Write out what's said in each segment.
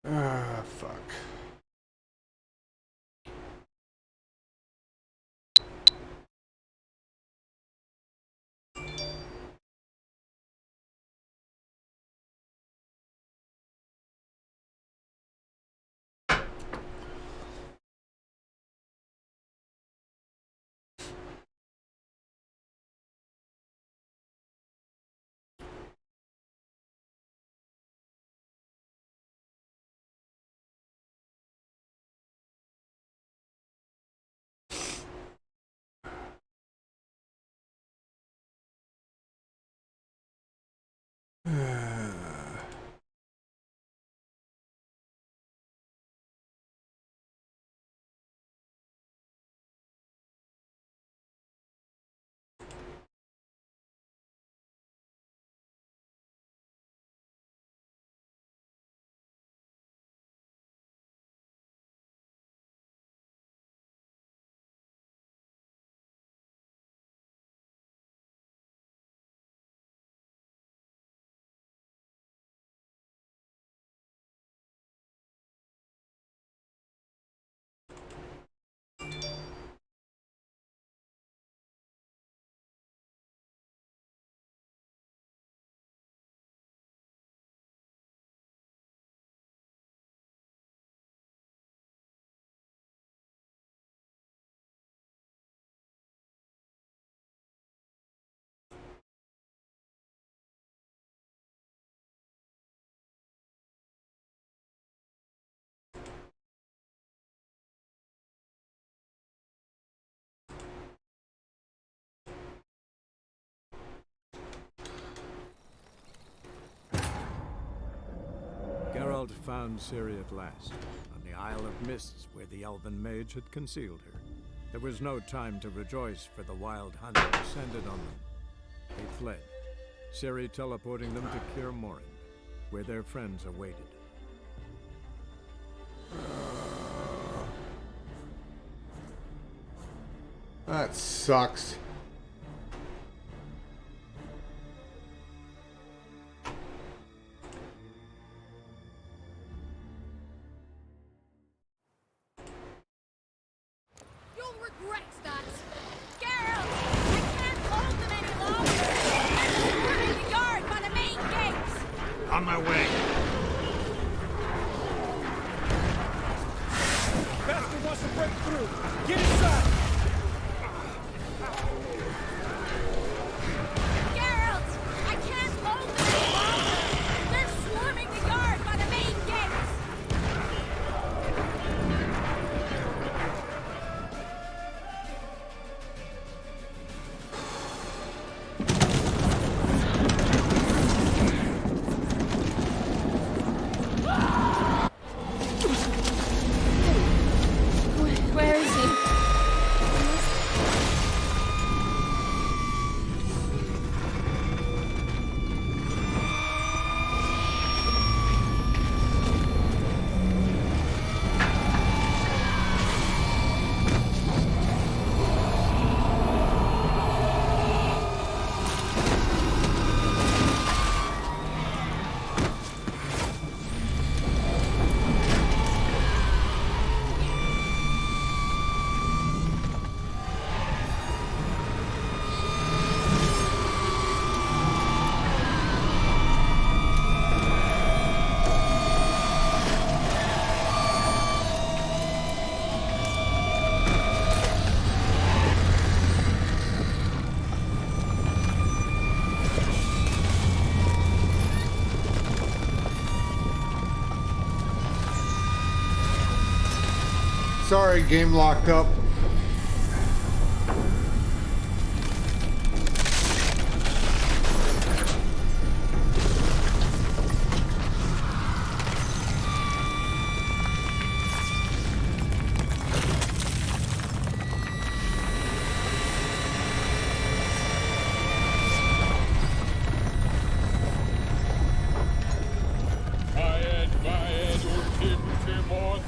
Ah, fuck. Geralt found Ciri at last, on the Isle of Mists where the Elven mage had concealed her. There was no time to rejoice, for the wild hunt descended on them. They fled, Ciri teleporting them to Kaer Morhen, where their friends awaited. That sucks. You'll regret that! Geralt! I can't hold them any longer! I'm swarming the yard by the main gates! On my way! Bastard wants to break through! Get inside! Geralt! I can't hold them any longer! They're swarming the yard by the main gates! Where is he? Sorry, game locked up. Quiet, ultim, Timos!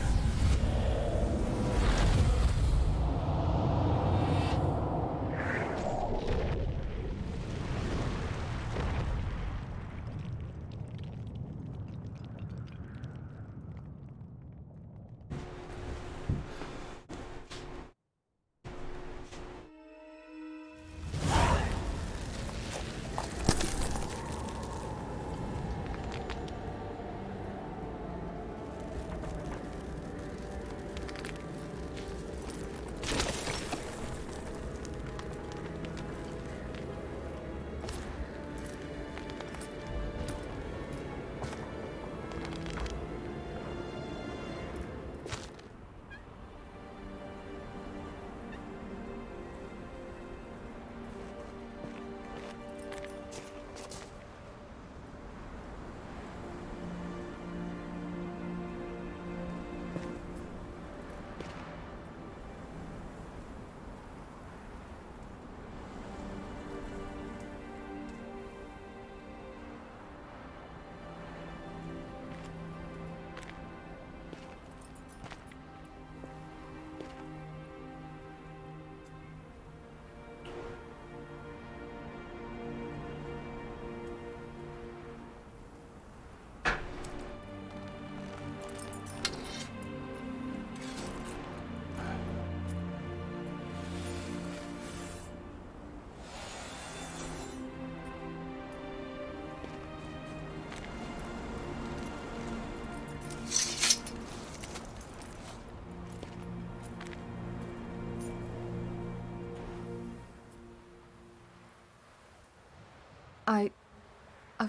I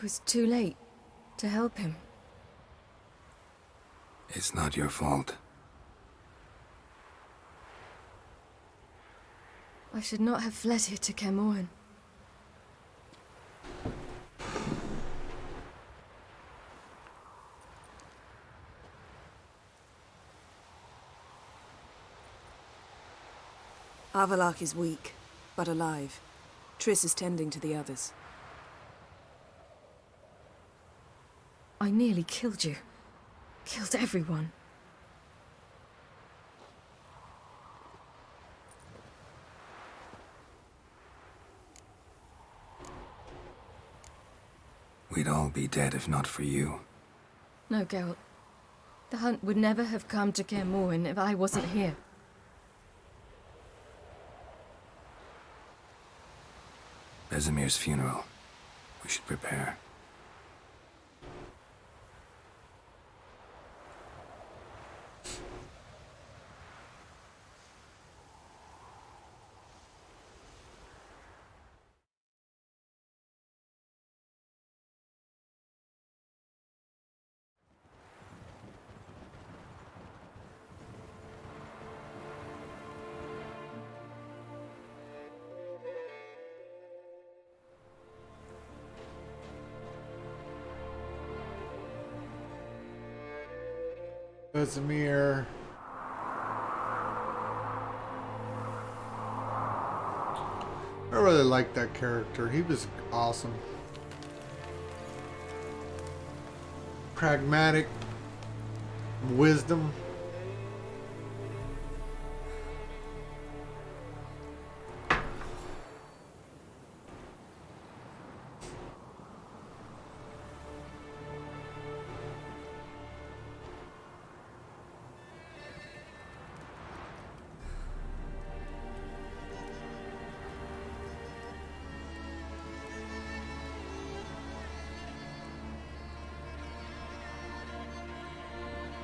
was too late to help him. It's not your fault. I should not have fled here to Caermorhen. Avalok is weak, but alive. Triss is tending to the others. I nearly killed you. Killed everyone. We'd all be dead if not for you. No, Geralt. The hunt would never have come to Caermorhen if I wasn't here. Vesemir's funeral. We should prepare. Vesemir. I really liked that character. He was awesome. Pragmatic. Wisdom.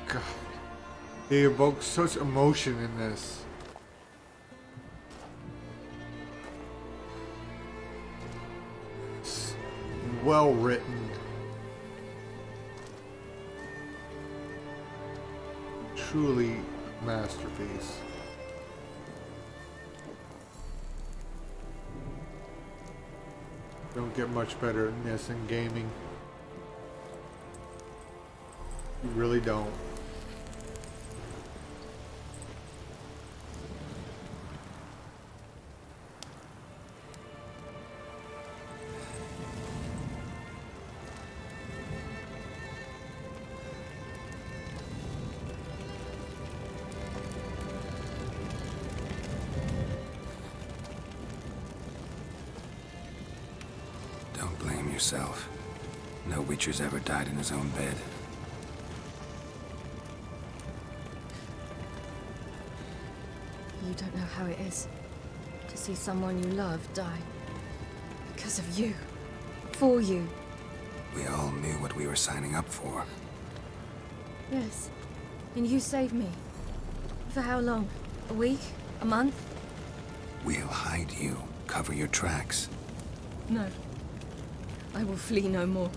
God. He evokes such emotion in this. It's well written. Truly a masterpiece. Don't get much better than this in gaming. You really don't. Don't blame yourself. No Witcher's ever died in his own bed. You don't know how it is to see someone you love die. Because of you. For you. We all knew what we were signing up for. Yes. And you saved me. For how long? A week? A month? We'll hide you. Cover your tracks. No. I will flee no more.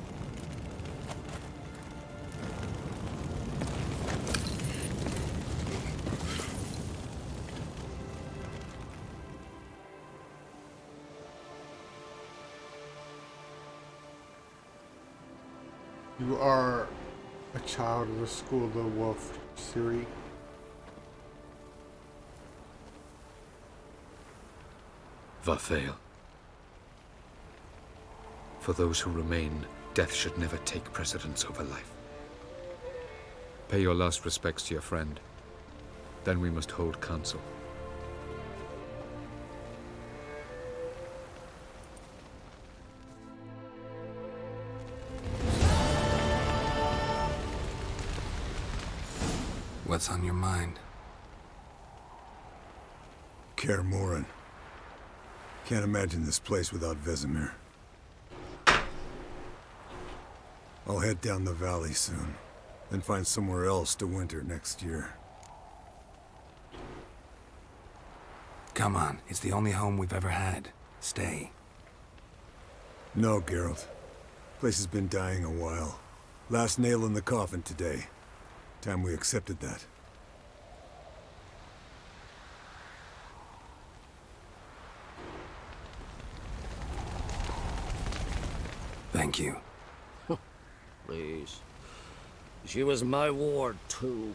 You are a child of the School of the Wolf, Ciri. Varthael. For those who remain, death should never take precedence over life. Pay your last respects to your friend. Then we must hold council. What's on your mind? Caermorhen. Can't imagine this place without Vesemir. I'll head down the valley soon, then find somewhere else to winter next year. Come on, it's the only home we've ever had. Stay. No, Geralt. Place has been dying a while. Last nail in the coffin today. Time we accepted that. Thank you. Please. She was my ward, too.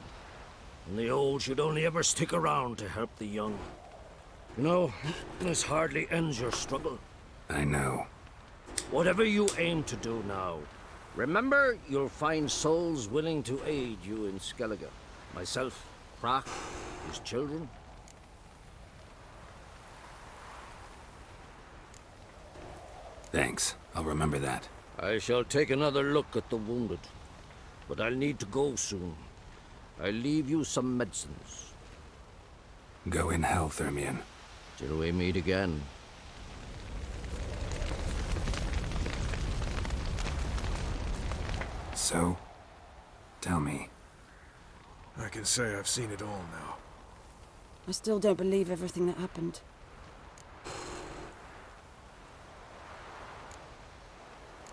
And the old should only ever stick around to help the young. You know, this hardly ends your struggle. I know. Whatever you aim to do now, remember you'll find souls willing to aid you in Skellige. Myself, Crach, his children. Thanks. I'll remember that. I shall take another look at the wounded. But I'll need to go soon. I'll leave you some medicines. Go in hell, Thermian. Till we meet again. So, tell me. I can say I've seen it all now. I still don't believe everything that happened.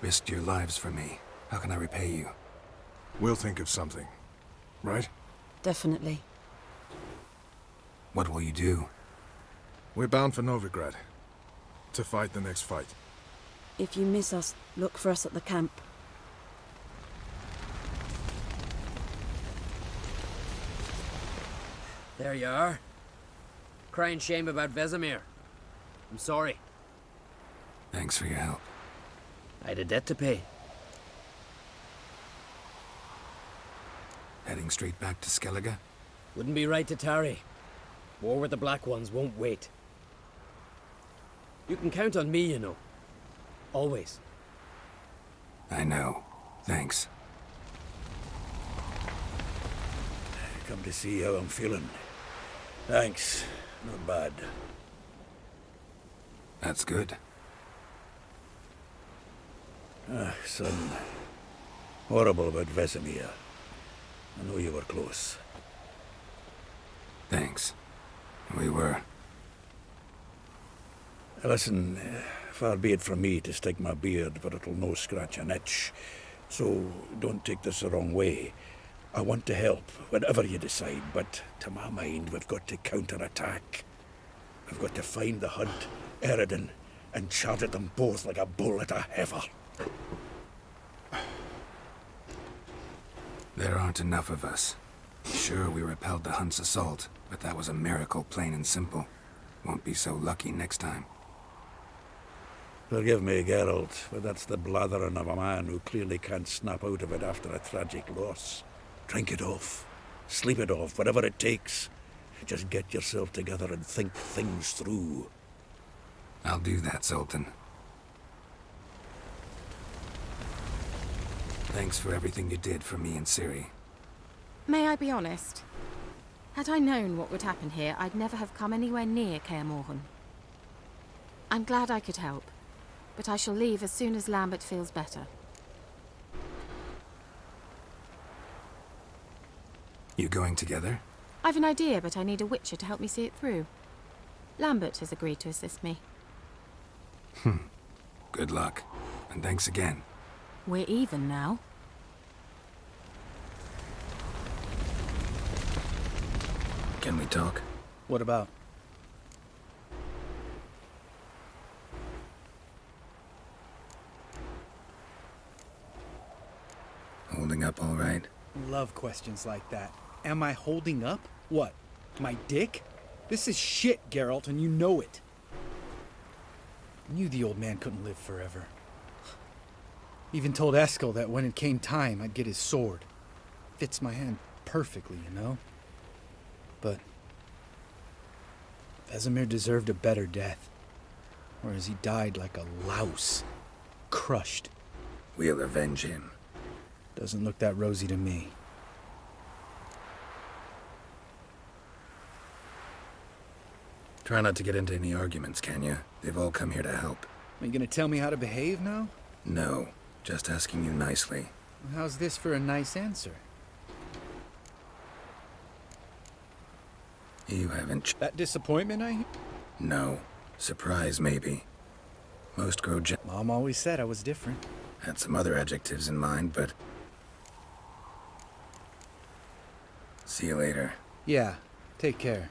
Risked your lives for me. How can I repay you? We'll think of something. Right? Definitely. What will you do? We're bound for Novigrad. To fight the next fight. If you miss us, look for us at the camp. There you are. Crying shame about Vesemir. I'm sorry. Thanks for your help. I had a debt to pay. Heading straight back to Skellige? Wouldn't be right to tarry. War with the Black Ones won't wait. You can count on me, you know. Always. I know. Thanks. Come to see how I'm feeling. Thanks. Not bad. That's good. Son. Horrible about Vesemir. I know you were close. Thanks. We were. Listen, far be it from me to stick my beard, but it'll no scratch an itch. So don't take this the wrong way. I want to help, whatever you decide, but to my mind, we've got to counterattack. We've got to find the Hunt, Eredin, and charge at them both like a bull at a heifer. There aren't enough of us. Sure, we repelled the Hunt's assault, but that was a miracle, plain and simple. Won't be so lucky next time. Forgive me, Geralt, but that's the blathering of a man who clearly can't snap out of it after a tragic loss. Drink it off. Sleep it off, whatever it takes. Just get yourself together and think things through. I'll do that, Sultan. Thanks for everything you did for me and Ciri. May I be honest? Had I known what would happen here, I'd never have come anywhere near Kaer Morhen. I'm glad I could help, but I shall leave as soon as Lambert feels better. You going together? I've an idea, but I need a witcher to help me see it through. Lambert has agreed to assist me. Good luck, and thanks again. We're even now. Can we talk? What about? Holding up all right? Love questions like that. Am I holding up? What? My dick? This is shit, Geralt, and you know it. I knew the old man couldn't live forever. Even told Eskel that when it came time, I'd get his sword. Fits my hand perfectly, you know? But Vesemir deserved a better death. Whereas he died like a louse. Crushed. We'll avenge him. Doesn't look that rosy to me. Try not to get into any arguments, can you? They've all come here to help. Are you gonna tell me how to behave now? No, just asking you nicely. How's this for a nice answer? You haven't... That disappointment I hear? No. Surprise, maybe. Most grow Mom always said I was different. Had some other adjectives in mind, but... See you later. Yeah, take care.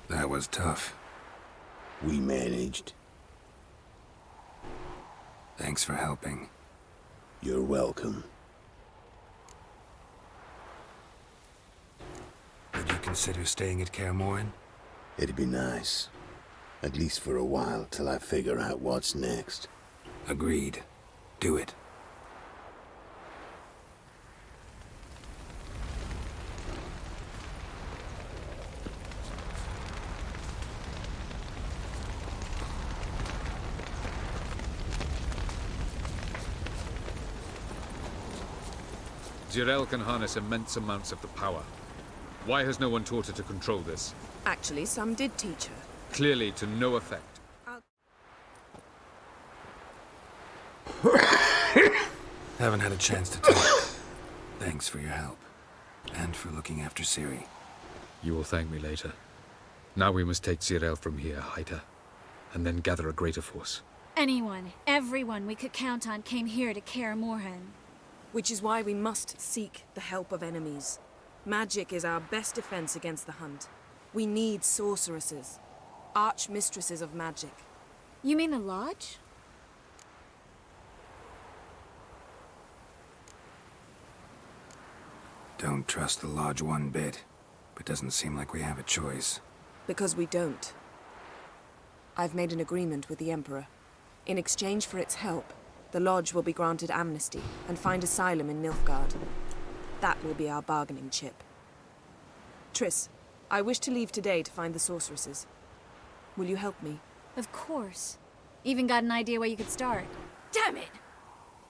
That was tough. We managed. Thanks for helping. You're welcome. Would you consider staying at Kaer Morhen? It'd be nice. At least for a while, till I figure out what's next. Agreed. Do it. Jirel can harness immense amounts of the power. Why has no one taught her to control this? Actually, some did teach her. Clearly to no effect. Haven't had a chance to talk. Thanks for your help. And for looking after Ciri. You will thank me later. Now we must take Jirel from here, hide her, and then gather a greater force. Anyone, everyone we could count on came here to Kaer Morhen. Which is why we must seek the help of enemies. Magic is our best defense against the Hunt. We need sorceresses. Archmistresses of magic. You mean the Lodge? Don't trust the Lodge one bit, but doesn't seem like we have a choice. Because we don't. I've made an agreement with the Emperor. In exchange for its help, the Lodge will be granted amnesty and find asylum in Nilfgaard. That will be our bargaining chip. Triss, I wish to leave today to find the sorceresses. Will you help me? Of course. Even got an idea where you could start. Damn it!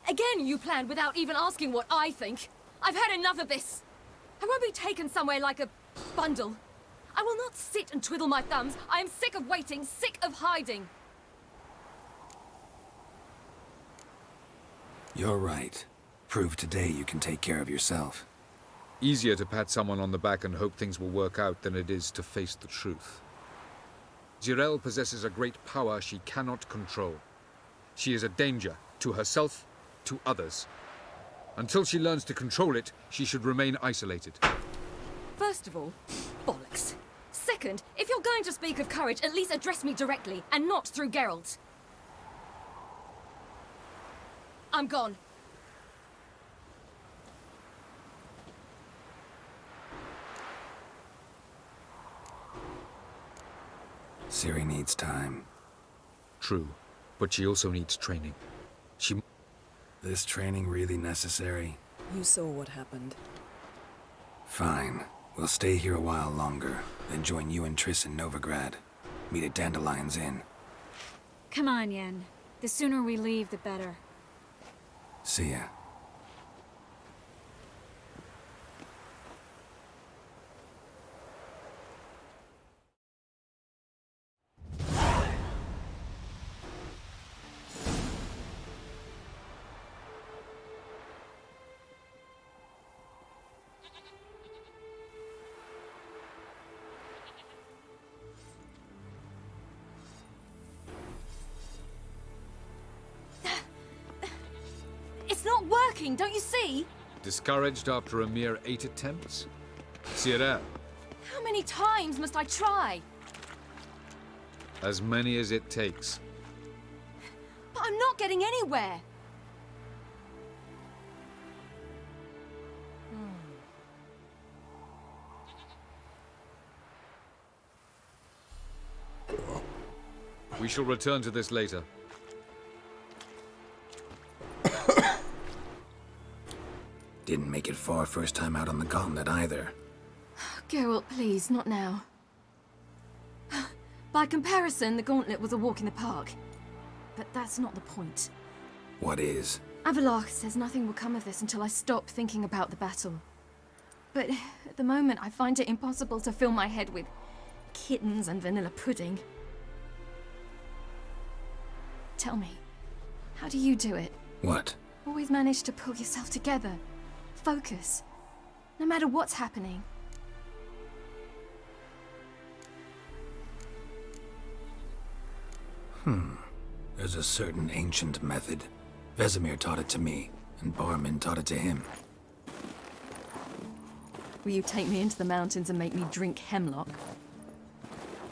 Again you planned without even asking what I think. I've had enough of this. I won't be taken somewhere like a bundle. I will not sit and twiddle my thumbs. I am sick of waiting, sick of hiding. You're right. Prove today you can take care of yourself. Easier to pat someone on the back and hope things will work out than it is to face the truth. Jirel possesses a great power she cannot control. She is a danger to herself, to others. Until she learns to control it, she should remain isolated. First of all, bollocks. Second, if you're going to speak of courage, at least address me directly, and not through Geralt. I'm gone. Ciri needs time. True, but she also needs training. This training really necessary? You saw what happened. Fine. We'll stay here a while longer, then join you and Triss in Novigrad. Meet at Dandelion's Inn. Come on, Yen. The sooner we leave, the better. See ya. It's not working, don't you see? Discouraged after a mere 8 attempts? Jirel, How many times must I try? as many as it takes. But I'm not getting anywhere. We shall return to this later. Didn't make it far first time out on the gauntlet either. Geralt, please, not now. By comparison, the gauntlet was a walk in the park. But that's not the point. What is? Avallac'h says nothing will come of this until I stop thinking about the battle. But at the moment, I find it impossible to fill my head with kittens and vanilla pudding. Tell me, how do you do it? What? Always manage to pull yourself together. Focus. No matter what's happening. There's a certain ancient method. Vesemir taught it to me, and Barman taught it to him. Will you take me into the mountains and make me drink hemlock?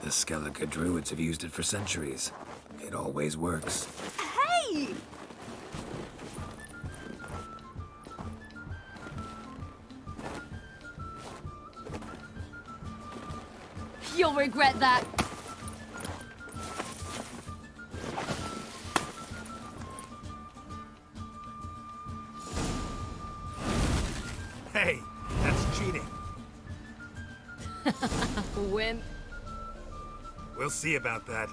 The Skellige druids have used it for centuries. It always works. Hey! You'll regret that. Hey, that's cheating. Wimp. We'll see about that.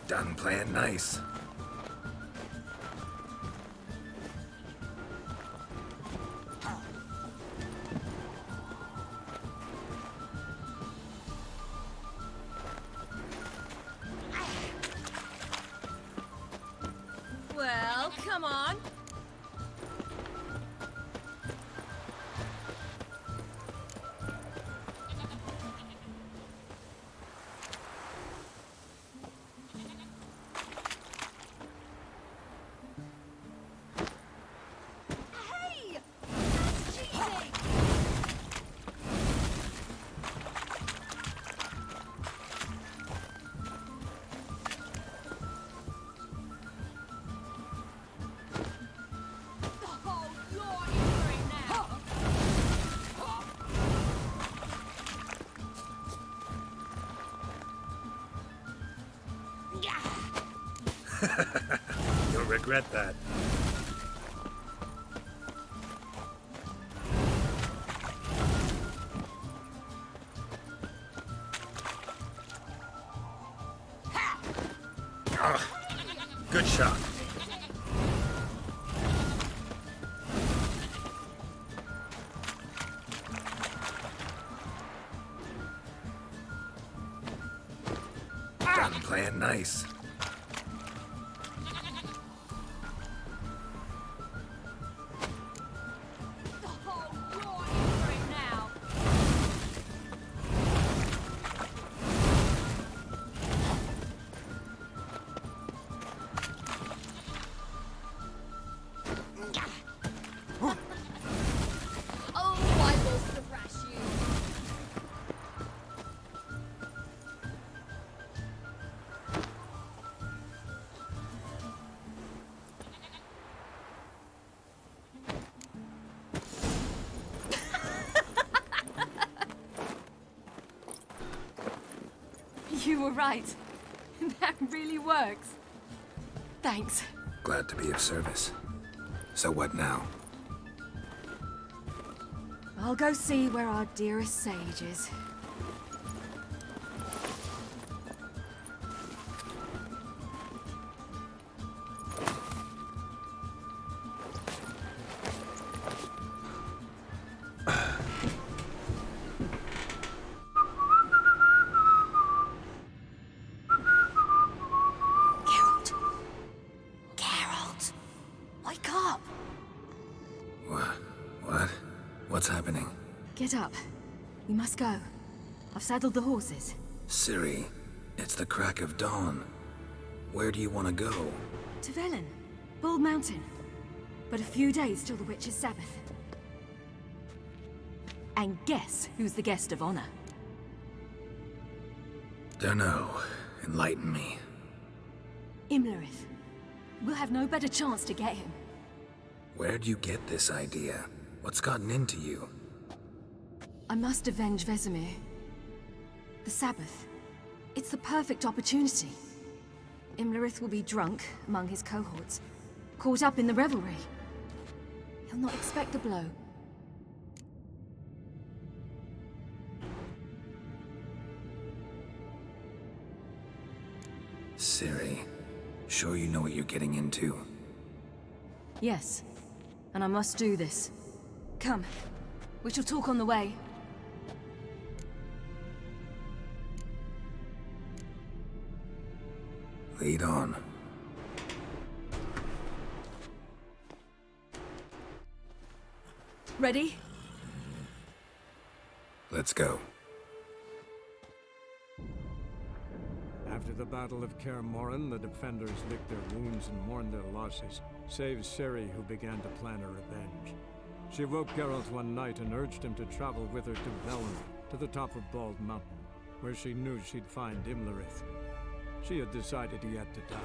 Done playing nice. Well, come on. Hey! That's cheating! Oh, Lord, you're doing now. You'll regret that. Good shot. Done playing nice. Oh, Lord, you're doing now. Oh, I will thrash you. You were right. That really works. Thanks. Glad to be of service. So what now? I'll go see where our dearest sage is. Geralt. Geralt. Wake up. What? What's happening? Get up. We must go. I've saddled the horses. Ciri, it's the crack of dawn. Where do you want to go? To Velen. Bald Mountain. But a few days till the Witch's Sabbath. And guess who's the guest of honor? Dunno. Enlighten me. Imlerith. We'll have no better chance to get him. Where'd you get this idea? What's gotten into you? I must avenge Vesemir. The Sabbath. It's the perfect opportunity. Imlerith will be drunk among his cohorts, caught up in the revelry. He'll not expect the blow. Ciri, Sure you know what you're getting into? Yes, and I must do this. Come, we shall talk on the way. Lead on. Ready? Let's go. After the Battle of Kaer Morhen, the defenders licked their wounds and mourned their losses, save Ciri, who began to plan a revenge. She woke Geralt one night and urged him to travel with her to Velen, to the top of Bald Mountain, where she knew she'd find Imlerith. She had decided he had to die.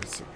This again.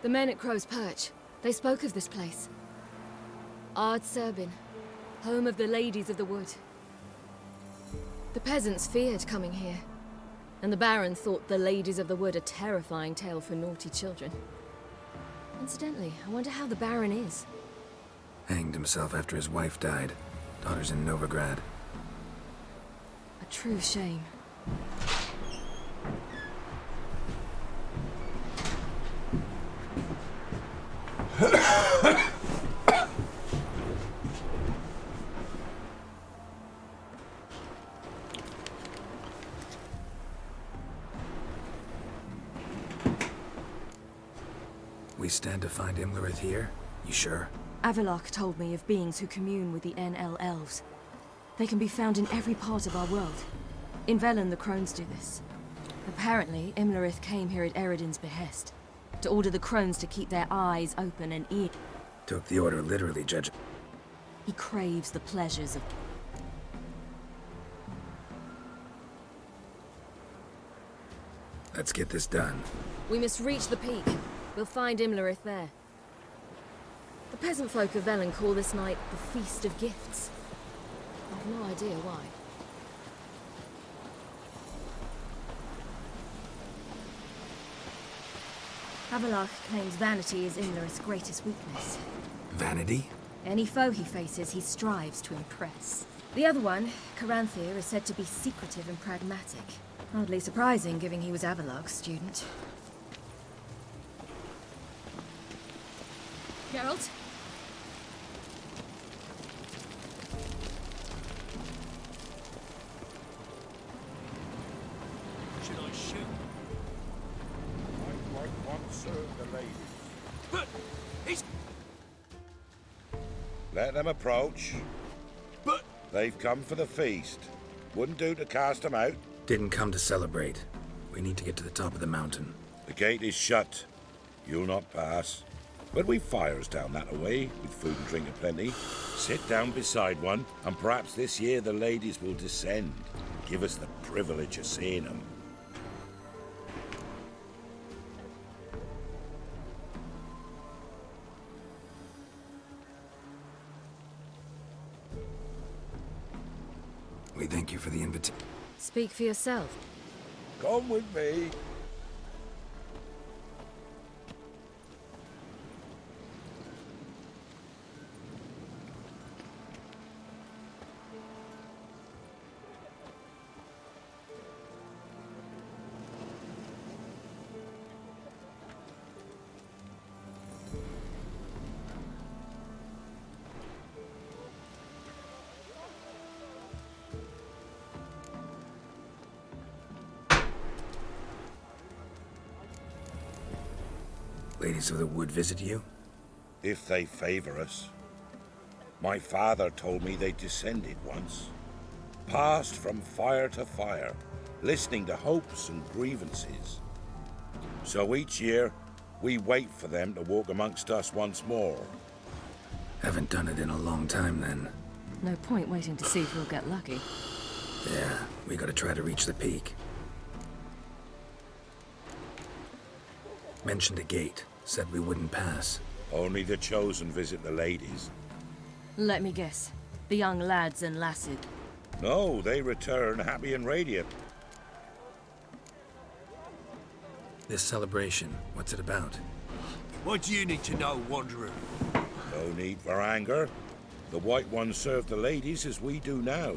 The men at Crow's Perch, they spoke of this place. Ard Serbin, home of the Ladies of the Wood. The peasants feared coming here, and the Baron thought the Ladies of the Wood a terrifying tale for naughty children. Incidentally, I wonder how the Baron is. Hanged himself after his wife died. Daughter's in Novigrad. A true shame. We stand to find Imlerith here? You sure? Avalok told me of beings who commune with the NL elves. They can be found in every part of our world. In Velen, the crones do this. Apparently, Imlerith came here at Eredin's behest, to order the crones to keep their eyes open and ears. Took the order literally, Judge. He craves the pleasures of... Let's get this done. We must reach the peak. We'll find Imlerith there. The peasant folk of Velen call this night the Feast of Gifts. I've no idea why. Avalok claims vanity is Imlerith's greatest weakness. Vanity? Any foe he faces, he strives to impress. The other one, Caranthir, is said to be secretive and pragmatic. Hardly surprising, given he was Avalok's student. Geralt? Should I shoot? I might want to serve the ladies. But he's... Let them approach. But... They've come for the feast. Wouldn't do to cast them out. Didn't come to celebrate. We need to get to the top of the mountain. The gate is shut. You'll not pass. But we've fires down that away, with food and drink aplenty. Sit down beside one, and perhaps this year the ladies will descend. Give us the privilege of seeing them. We thank you for the invitation. Speak for yourself. Come with me. Ladies of the Wood visit you? If they favor us. My father told me they descended once. Passed from fire to fire, listening to hopes and grievances. So each year, we wait for them to walk amongst us once more. Haven't done it in a long time, then. No point waiting to see if we'll get lucky. Yeah, we gotta try to reach the peak. Mentioned a gate. Said we wouldn't pass. Only the chosen visit the ladies. Let me guess. The young lads and lasses. No, they return happy and radiant. This celebration, what's it about? What do you need to know, Wanderer? No need for anger. The White Ones serve the ladies as we do now.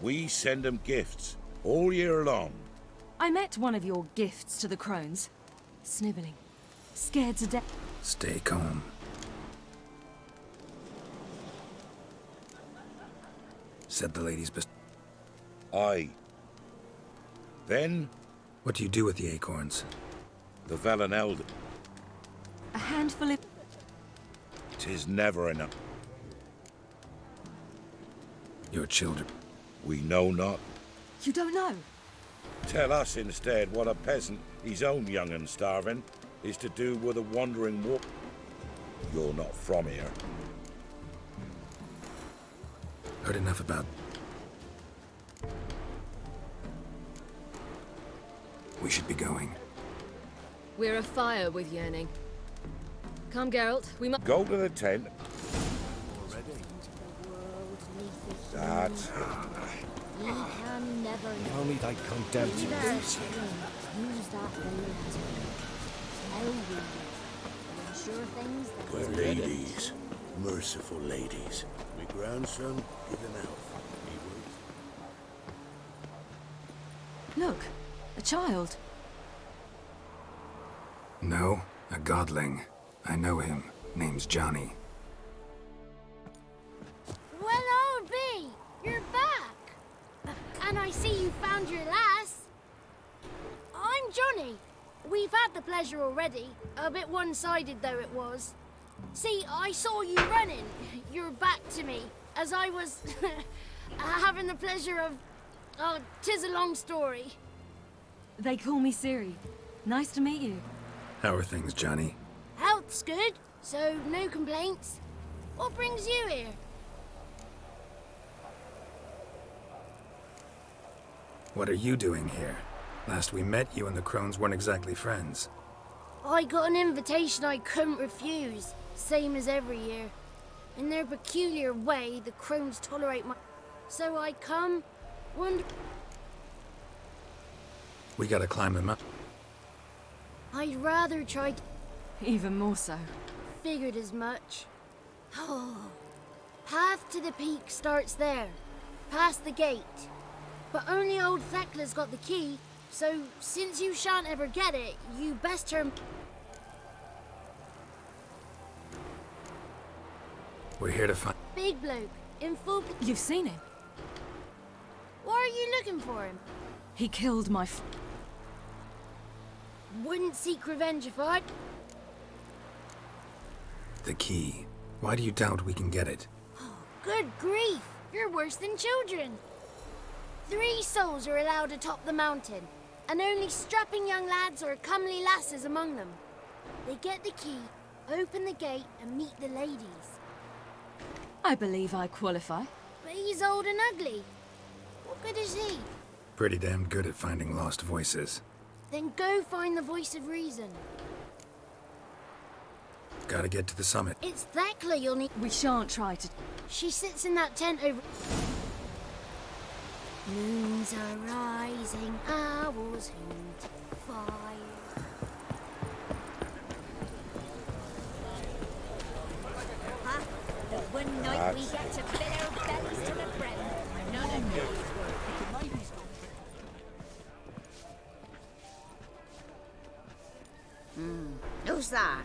We send them gifts all year long. I met one of your gifts to the crones. Sniveling. Scared to death. Stay calm. Said the ladies Aye. Then... What do you do with the acorns? The Velen Elder. A handful of... 'Tis never enough. Your children. We know not. You don't know? Tell us instead what a peasant, his own young and starving, is to do with a wandering walk. You're not from here. Heard enough about... We should be going. We're afire with yearning. Come, Geralt, we must... Go to the tent. That... Ye can never know. If only they'd come down to Either this. use that blade to how we do. Ensure things that Good ladies, merciful ladies. My grandson, give him out. He will. Look, a child. No, a godling. I know him. Name's Johnny. Well, old B, you're back. And I see you found your lass. I'm Johnny. We've had the pleasure already. A bit one-sided though it was. See, I saw you running. Your back to me. As I was having the pleasure of... Oh, 'tis a long story. They call me Ciri. Nice to meet you. How are things, Johnny? Health's good, so no complaints. What brings you here? What are you doing here? Last we met, you and the crones weren't exactly friends. I got an invitation I couldn't refuse, same as every year. In their peculiar way, the crones tolerate my... So I come, wonder... We gotta climb them up. I'd rather try... Even more so. Figured as much. Oh. Path to the peak starts there, past the gate. But only old Thekla's got the key, so since you shan't ever get it, you best turn... We're here to find... Big bloke, in full... You've seen him? Why are you looking for him? He killed my Wouldn't seek revenge if I'd... The key. Why do you doubt we can get it? Good grief, you're worse than children. 3 souls are allowed atop the mountain, and only strapping young lads or comely lasses among them. They get the key, open the gate, and meet the ladies. I believe I qualify. But he's old and ugly. What good is he? Pretty damn good at finding lost voices. Then go find the voice of reason. Gotta get to the summit. It's Thekla you'll need... We shan't try to... She sits in that tent over... Moons are rising, owls hoot, fire. Huh? The one night we get to fill our bellies to the brim. None of you. Who's that?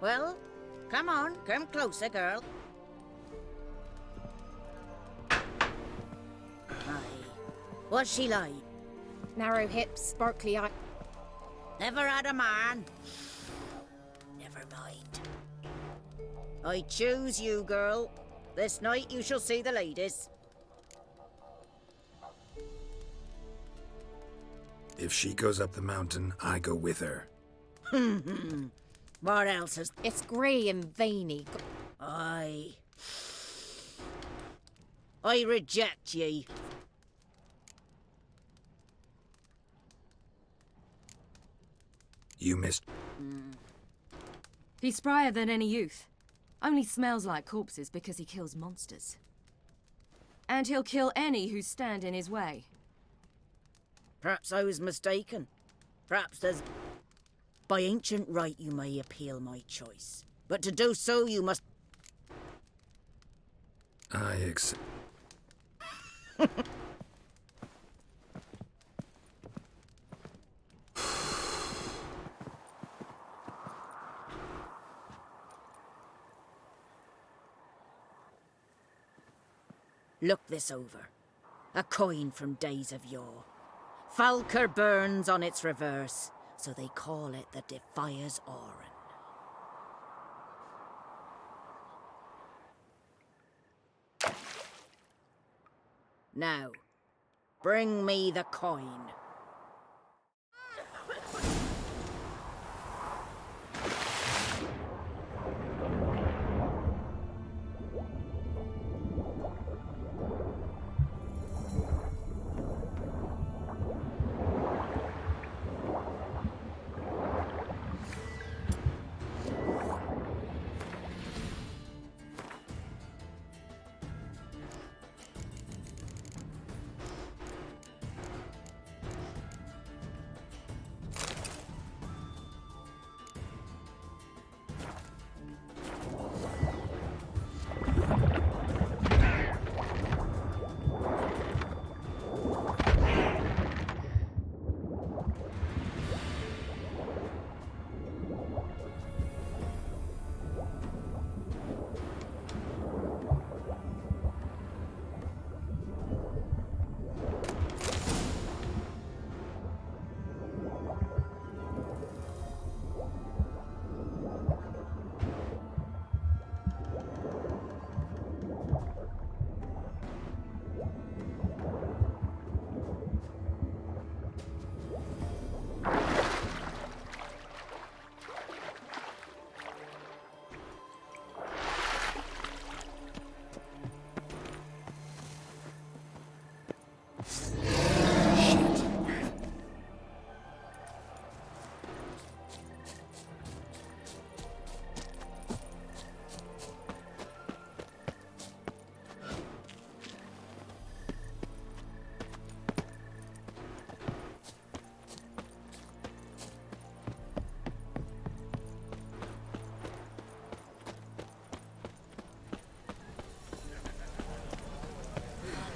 Well, come on, come closer, girl. Aye. What's she like? Narrow hips, sparkly eye. Never had a man. Never mind. I choose you, girl. This night you shall see the ladies. If she goes up the mountain, I go with her. What else is... It's grey and veiny. I reject ye. You missed... He's sprier than any youth. Only smells like corpses because he kills monsters. And he'll kill any who stand in his way. Perhaps I was mistaken. Perhaps there's... By ancient right you may appeal my choice. But to do so you must... I accept... Look this over. A coin from days of yore. Falker burns on its reverse, so they call it the Defier's Oran. Now, bring me the coin.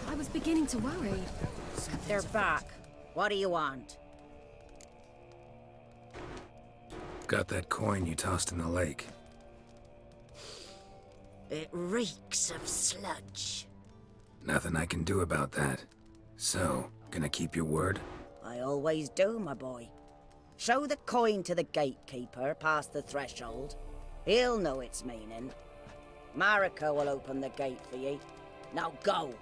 I was beginning to worry. They're back. What do you want? Got that coin you tossed in the lake. It reeks of sludge. Nothing I can do about that. So, gonna keep your word? I always do, my boy. Show the coin to the gatekeeper past the threshold. He'll know its meaning. Marika will open the gate for ye. Now go!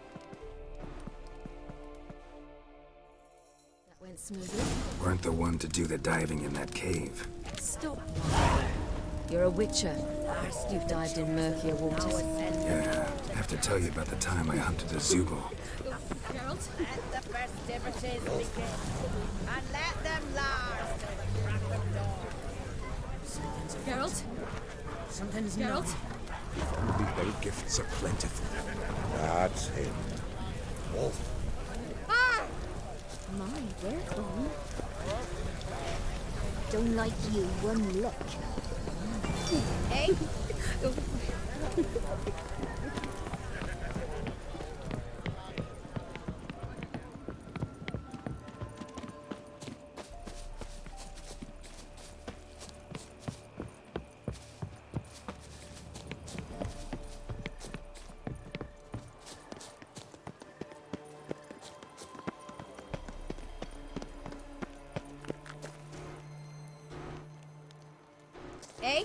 That went smoothly. Weren't the one to do the diving in that cave. Stop. You're a witcher. You've dived in murkier waters. Yeah, have to tell you about the time I hunted a Zubul. Geralt? Let the festivities begin. And let them last till the crack of dawn. Geralt? Something's Geralt? Little gifts are plentiful. That's him. Wolf. My, they're gone. Don't like you one look. Hey? Eh?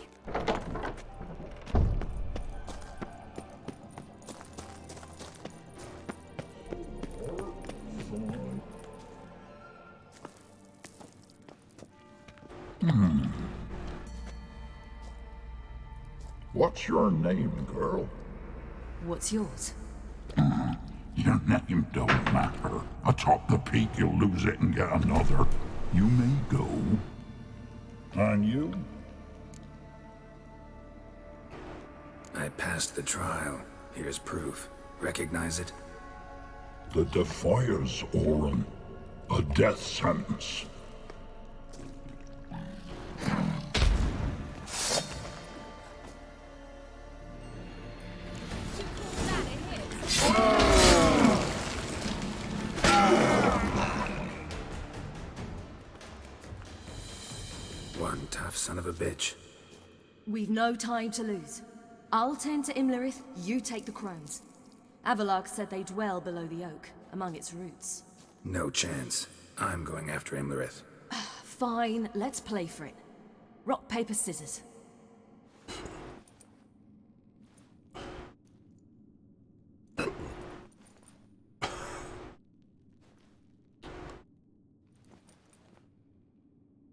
What's your name, girl? What's yours? Your name don't matter. Atop the peak, you'll lose it and get another. You may go. And you? I passed the trial. Here's proof. Recognize it? The Defier's Orin. A death sentence. One tough son of a bitch. We've no time to lose. I'll tend to Imlerith, you take the crones. Avalark said they dwell below the oak, among its roots. No chance. I'm going after Imlerith. Fine, let's play for it. Rock, paper, scissors.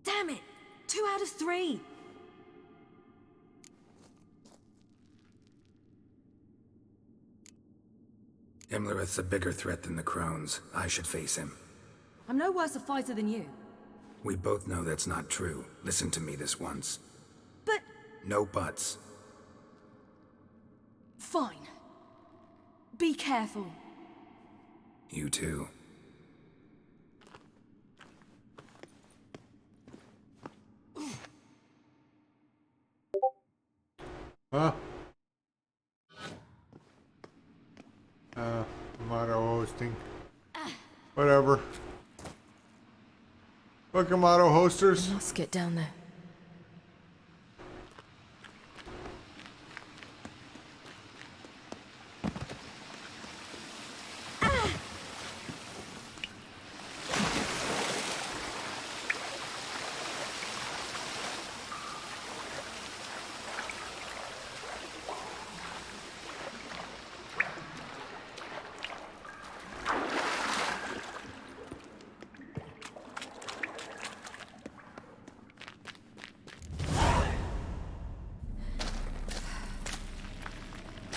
Damn it! 2 out of 3! Imlerith's a bigger threat than the crones. I should face him. I'm no worse a fighter than you. We both know that's not true. Listen to me this once. But... No buts. Fine. Be careful. You too. Huh? Motto hosting. Whatever. Welcome, Motto hosters. Let's get down there.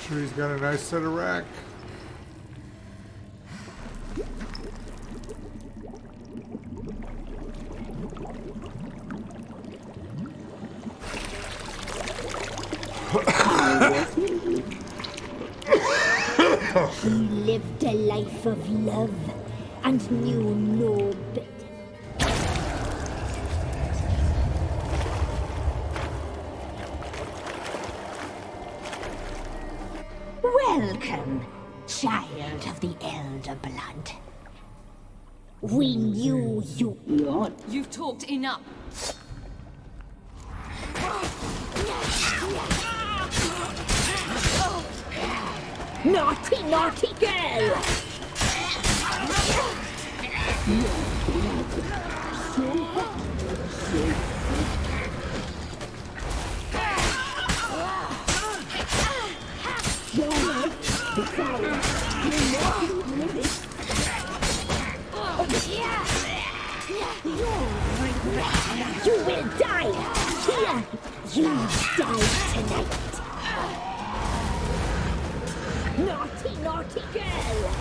Sure, he's got a nice set of rack. He lived a life of love and knew no better. Welcome, child of the Elder Blood. We knew you would. You've talked enough. Naughty, naughty girl! You will die here! You die tonight! Naughty, naughty girl!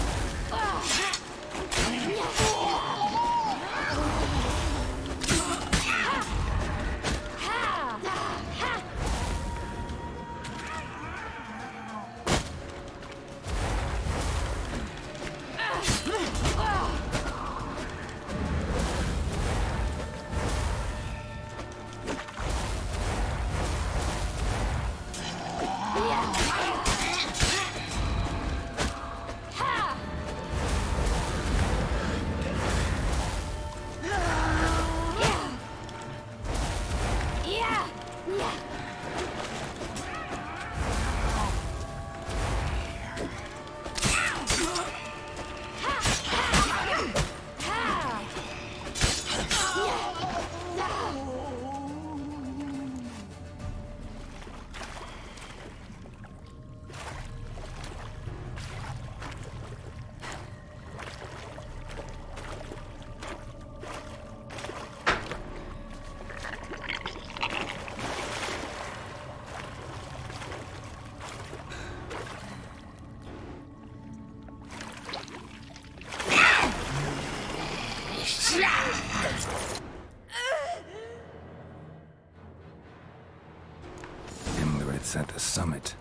Imlerith's at the summit.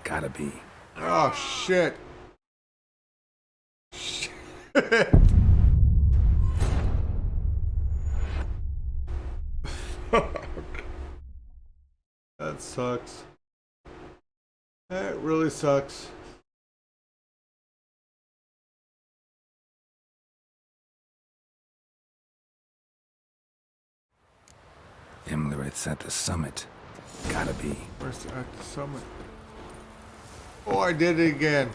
Gotta be. Oh, shit. That sucks. That really sucks. Imlerith's at the summit. Gotta be. Where's at the summit? Oh, I did it again.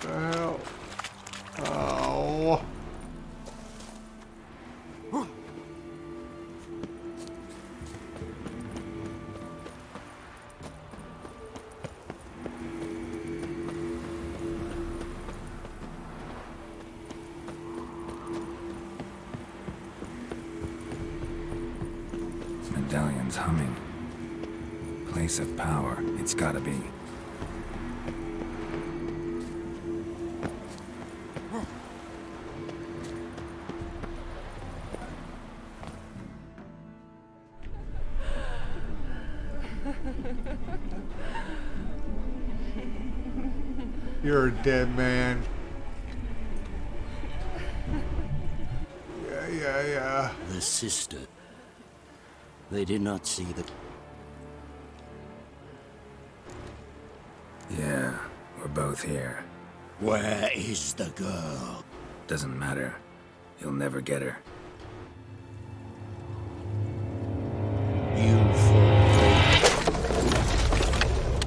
The hell? Oh. Medallion's humming. Place of power. It's gotta be. You're a dead man. Yeah. The sister. They did not see the... Yeah, we're both here. Where is the girl? Doesn't matter. You'll never get her. You fall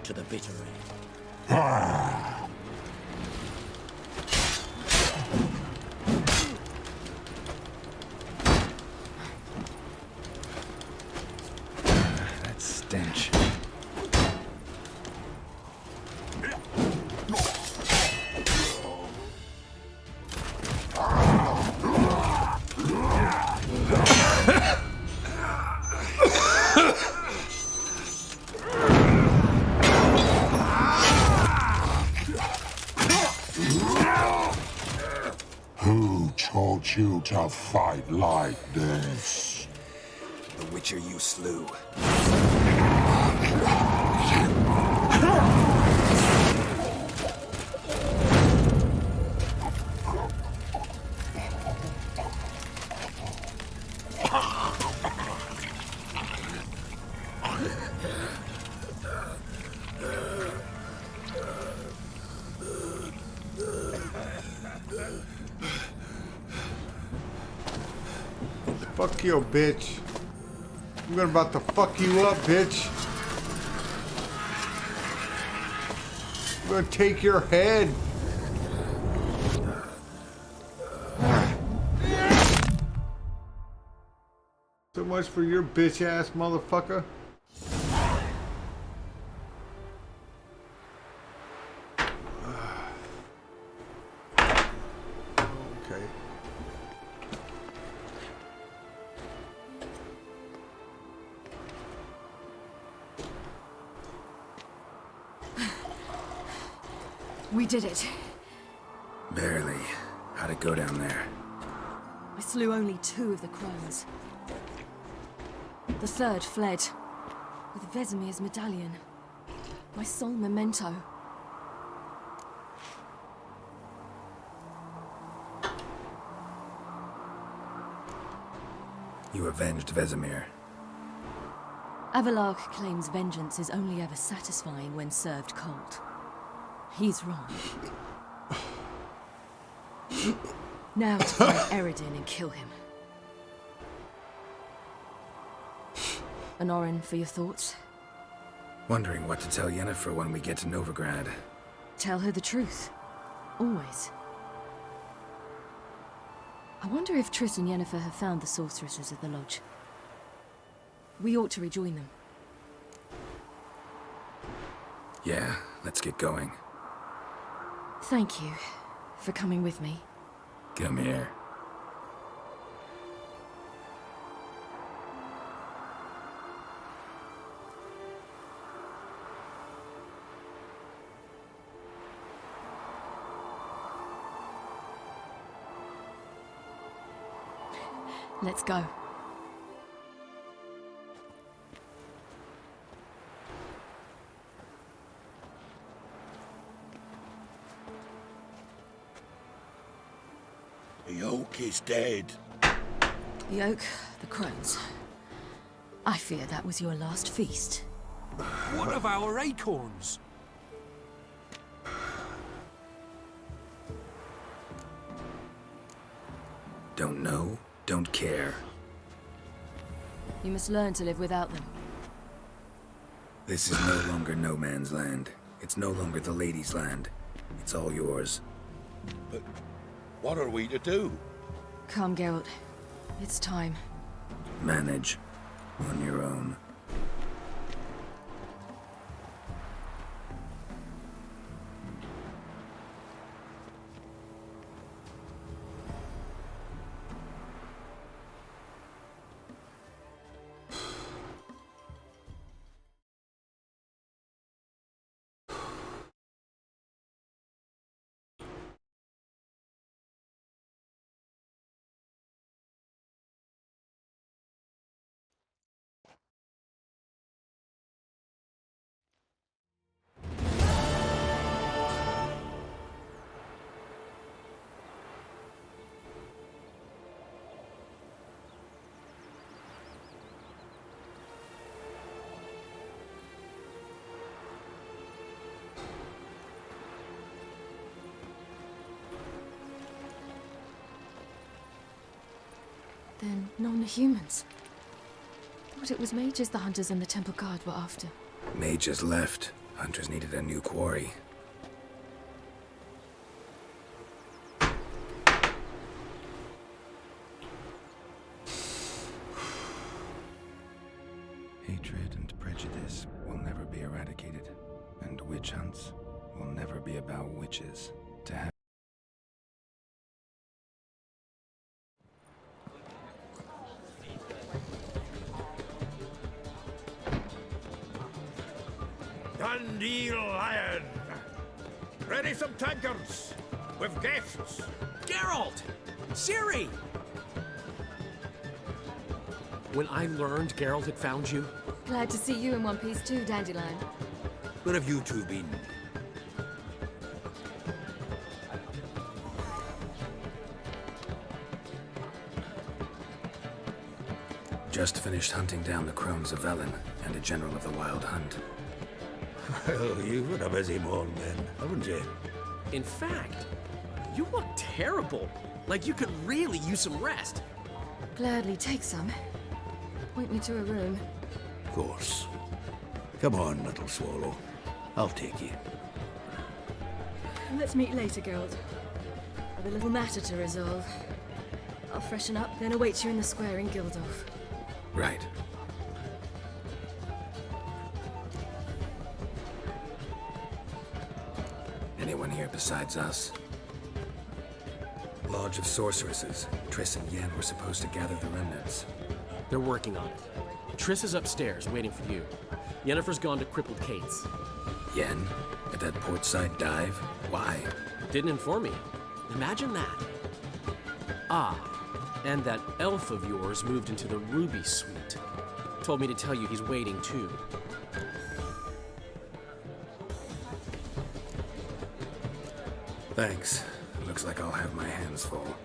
to the bitter end. That stench. Who taught you to fight like this? The Witcher you slew. Fuck you, bitch. I'm about to fuck you up, bitch. I'm gonna take your head. So much for your bitch ass motherfucker. Okay. We did it. Barely. How'd it go down there? I slew only 2 of the crones. The third fled with Vesemir's medallion. My sole memento. You avenged Vesemir. Avalark claims vengeance is only ever satisfying when served cold. He's wrong. Now to find Eredin and kill him. Anorin, for your thoughts? Wondering what to tell Yennefer when we get to Novigrad. Tell her the truth. Always. I wonder if Triss and Yennefer have found the sorceresses at the lodge. We ought to rejoin them. Yeah, let's get going. Thank you for coming with me. Come here. Let's go. The oak is dead. The oak, the crones. I fear that was your last feast. What of our acorns? Don't know, don't care. You must learn to live without them. This is no longer no man's land. It's no longer the lady's land. It's all yours. But what are we to do? Come, Geralt. It's time. Manage. On your own. Then none are humans. Thought it was mages the hunters and the temple guard were after. Mages left. Hunters needed a new quarry. Hatred and prejudice will never be eradicated, and witch hunts will never be about witches. To have Dandelion! Ready some tankards! With guests! Geralt! Ciri! When I learned Geralt had found you... Glad to see you in one piece too, Dandelion. Where have you two been? just finished hunting down the crones of Velen and a general of the Wild Hunt. Well, you've had a busy morning then, haven't you? In fact, you look terrible. Like you could really use some rest. Gladly take some. Point me to a room. Of course. Come on, little swallow. I'll take you. Let's meet later, Geralt. I've a little matter to resolve. I'll freshen up, then await you in the square in Gildorf. Right. Anyone here besides us? Lodge of Sorceresses. Triss and Yen were supposed to gather the remnants. They're working on it. Triss is upstairs, waiting for you. Yennefer's gone to crippled Kate's. Yen? At that portside dive? Why? Didn't inform me. Imagine that. Ah, and that elf of yours moved into the Ruby Suite. Told me to tell you he's waiting too. Thanks. Looks like I'll have my hands full.